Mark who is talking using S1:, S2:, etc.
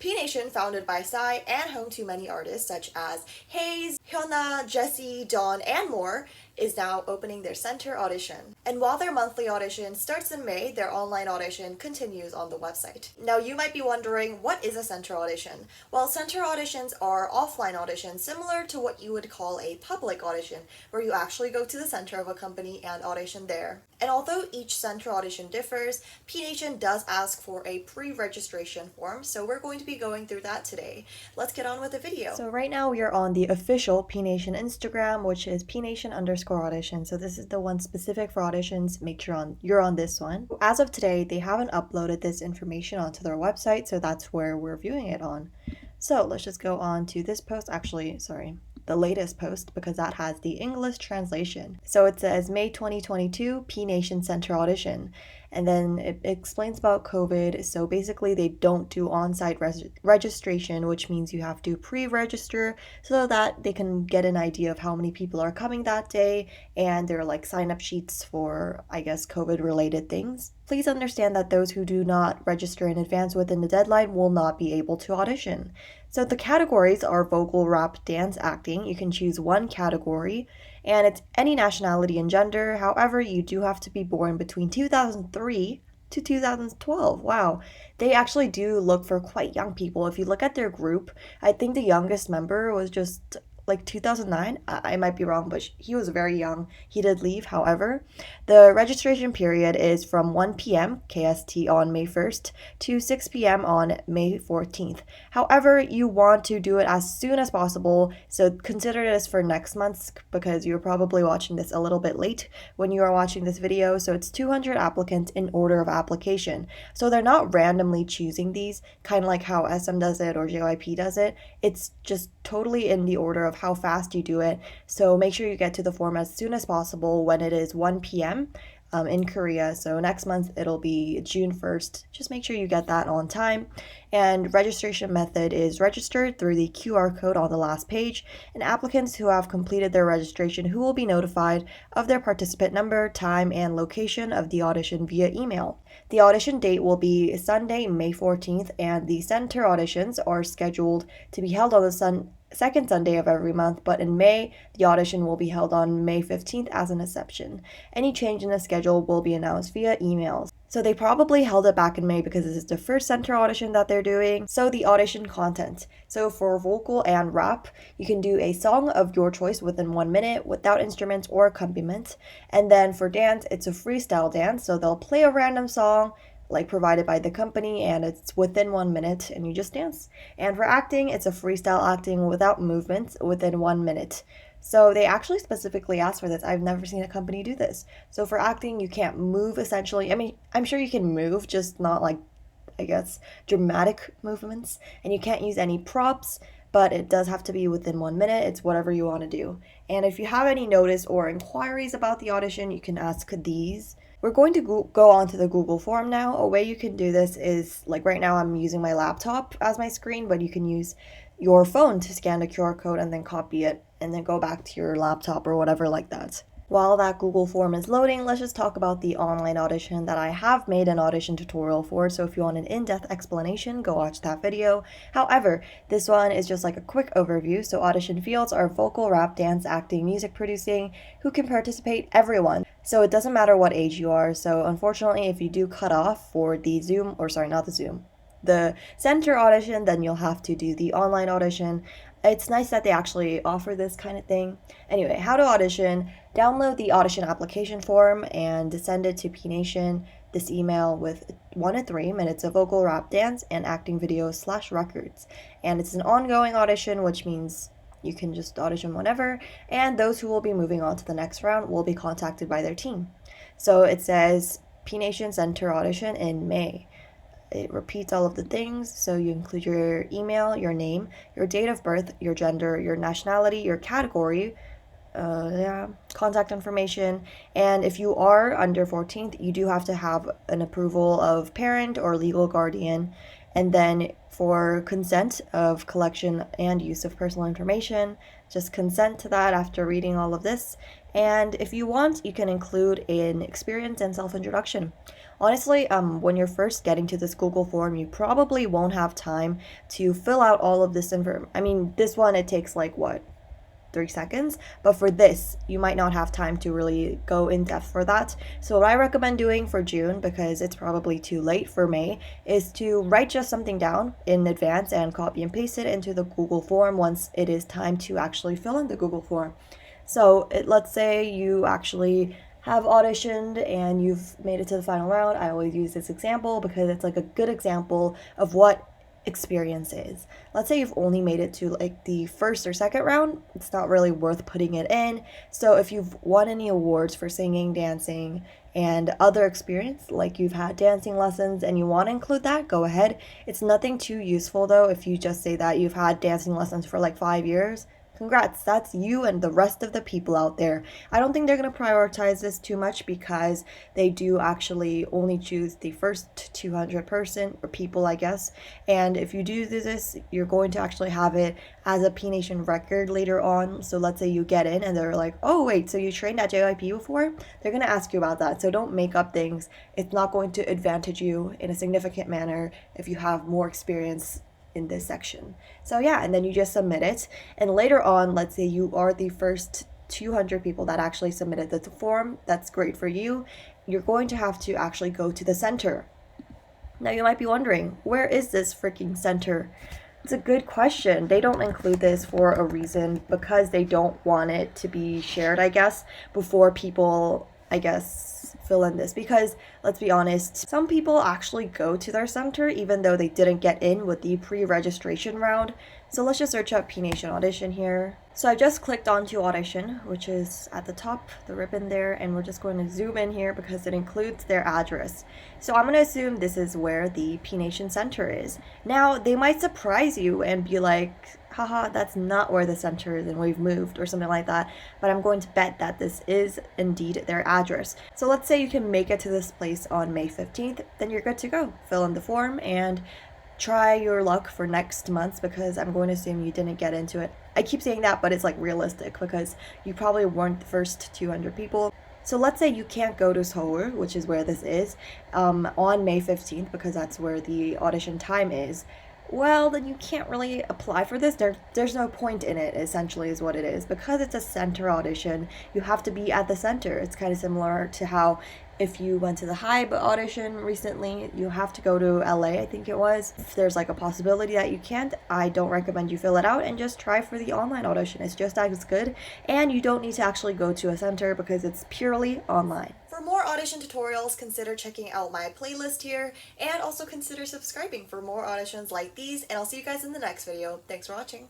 S1: PNATION, founded by Psy and home to many artists such as Haze, Hyuna, Jessie, Dawn, and more, is now opening their center audition. And while their monthly audition starts in May, their online audition continues on the website. Now you might be wondering, what is a center audition? Well, center auditions are offline auditions similar to what you would call a public audition, where you actually go to the center of a company and audition there. And although each center audition differs, PNATION does ask for a pre-registration form, so we're going to be going through that today. Let's get on with the video. So right now we are on the official PNATION Instagram, which is PNATION_audition. So this is the one specific for auditions. Make sure you're on this one. As of today, they haven't uploaded this information onto their website, so that's where we're viewing it on. So let's just go on to this post. Actually, sorry, the latest post, because that has the English translation. So it says May 2022 PNATION Center Audition, and then it explains about COVID. So basically they don't do on-site registration, which means you have to pre-register so that they can get an idea of how many people are coming that day, and there are like sign-up sheets for, I guess, COVID related things. Please understand that those who do not register in advance within the deadline will not be able to audition. So the categories are vocal, rap, dance, acting. You can choose one category, and it's any nationality and gender. However, you do have to be born between 2003 to 2012. Wow. They actually do look for quite young people. If you look at their group, I think the youngest member was just like 2009. I might be wrong, but he was very young. He did leave. However, the registration period is from 1 p.m. KST on May 1st to 6 p.m. on May 14th. However, you want to do it as soon as possible, so consider this for next month, because you're probably watching this a little bit late when you are watching this video. So it's 200 applicants in order of application. So they're not randomly choosing these, kind of like how SM does it or JYP does it. It's just totally in the order of how fast you do it. So make sure you get to the form as soon as possible when it is 1 p.m. In Korea. So next month it'll be June 1st. Just make sure you get that on time. And registration method is registered through the QR code on the last page, and applicants who have completed their registration who will be notified of their participant number, time, and location of the audition via email. The audition date will be Sunday, May 14th, and the center auditions are scheduled to be held on the second Sunday of every month, but in May, the audition will be held on May 15th as an exception. Any change in the schedule will be announced via emails. So they probably held it back in May because this is the first center audition that they're doing. So the audition content. So for vocal and rap, you can do a song of your choice within 1 minute without instruments or accompaniment. And then for dance, it's a freestyle dance. So they'll play a random song like provided by the company, and it's within 1 minute and you just dance. And for acting, it's a freestyle acting without movements within 1 minute. So they actually specifically asked for this. I've never seen a company do this. So for acting, you can't move essentially. I mean, I'm sure you can move, just not like, I guess, dramatic movements. And you can't use any props, but it does have to be within 1 minute. It's whatever you want to do. And if you have any notice or inquiries about the audition, you can ask these. We're going to go on to the Google form now. A way you can do this is, like right now I'm using my laptop as my screen, but you can use your phone to scan the QR code and then copy it and then go back to your laptop or whatever like that. While that Google form is loading, let's just talk about the online audition that I have made an audition tutorial for. So if you want an in-depth explanation, go watch that video. However, this one is just like a quick overview. So audition fields are vocal, rap, dance, acting, music producing. Who can participate? Everyone. So it doesn't matter what age you are. So unfortunately, if you do cut off for the Zoom, or sorry, not the Zoom, the center audition, then you'll have to do the online audition. It's nice that they actually offer this kind of thing. Anyway, how to audition. Download the audition application form and send it to PNATION, this email, with 1 to 3 minutes of vocal, rap, dance, and acting videos / records. And it's an ongoing audition, which means you can just audition whenever, and those who will be moving on to the next round will be contacted by their team. So it says PNATION Center Audition in May. It repeats all of the things, so you include your email, your name, your date of birth, your gender, your nationality, your category, contact information, and if you are under 14th, you do have to have an approval of parent or legal guardian. And then for consent of collection and use of personal information, just consent to that after reading all of this. And if you want, you can include an experience and self-introduction. Honestly, when you're first getting to this Google form, you probably won't have time to fill out all of this info. I mean, this one, it takes like what, 3 seconds, but for this you might not have time to really go in depth for that. So what I recommend doing for June, because it's probably too late for May, is to write just something down in advance and copy and paste it into the Google form once it is time to actually fill in the Google form. So let's say you actually have auditioned and you've made it to the final round. I always use this example because it's like a good example of what experience is. Let's say you've only made it to like the first or second round, it's not really worth putting it in. So if you've won any awards for singing, dancing, and other experience, like you've had dancing lessons and you want to include that, go ahead. It's nothing too useful though if you just say that you've had dancing lessons for like 5 years. Congrats, that's you and the rest of the people out there. I don't think they're going to prioritize this too much because they do actually only choose the first 200 person or people, I guess. And if you do this, you're going to actually have it as a PNATION record later on. So let's say you get in and they're like, oh wait, so you trained at JYP before? They're going to ask you about that. So don't make up things. It's not going to advantage you in a significant manner if you have more experience in this section. So yeah, and then you just submit it, and later on, let's say you are the first 200 people that actually submitted the form. That's great for you. You're going to have to actually go to the center. Now you might be wondering, where is this freaking center? It's a good question. They don't include this for a reason, because they don't want it to be shared, I guess, before people, I guess, fill in this. Because let's be honest, some people actually go to their center even though they didn't get in with the pre-registration round. So let's just search up PNATION Audition here. So I just clicked onto Audition, which is at the top, the ribbon there, and we're just going to zoom in here because it includes their address. So I'm going to assume this is where the PNATION Center is. Now, they might surprise you and be like, haha, that's not where the center is and we've moved or something like that, but I'm going to bet that this is indeed their address. So let's say you can make it to this place on May 15th, then you're good to go. Fill in the form and try your luck for next month, because I'm going to assume you didn't get into it. I keep saying that, but it's like realistic because you probably weren't the first 200 people. So let's say you can't go to Seoul, which is where this is, on May 15th, because that's where the audition time is. Well, then you can't really apply for this. There's no point in it, essentially, is what it is. Because it's a center audition, you have to be at the center. It's kind of similar to how if you went to the HYBE audition recently, you have to go to LA, I think it was. If there's like a possibility that you can't, I don't recommend you fill it out and just try for the online audition. It's just as good, and you don't need to actually go to a center because it's purely online. For more audition tutorials, consider checking out my playlist here, and also consider subscribing for more auditions like these, and I'll see you guys in the next video. Thanks for watching.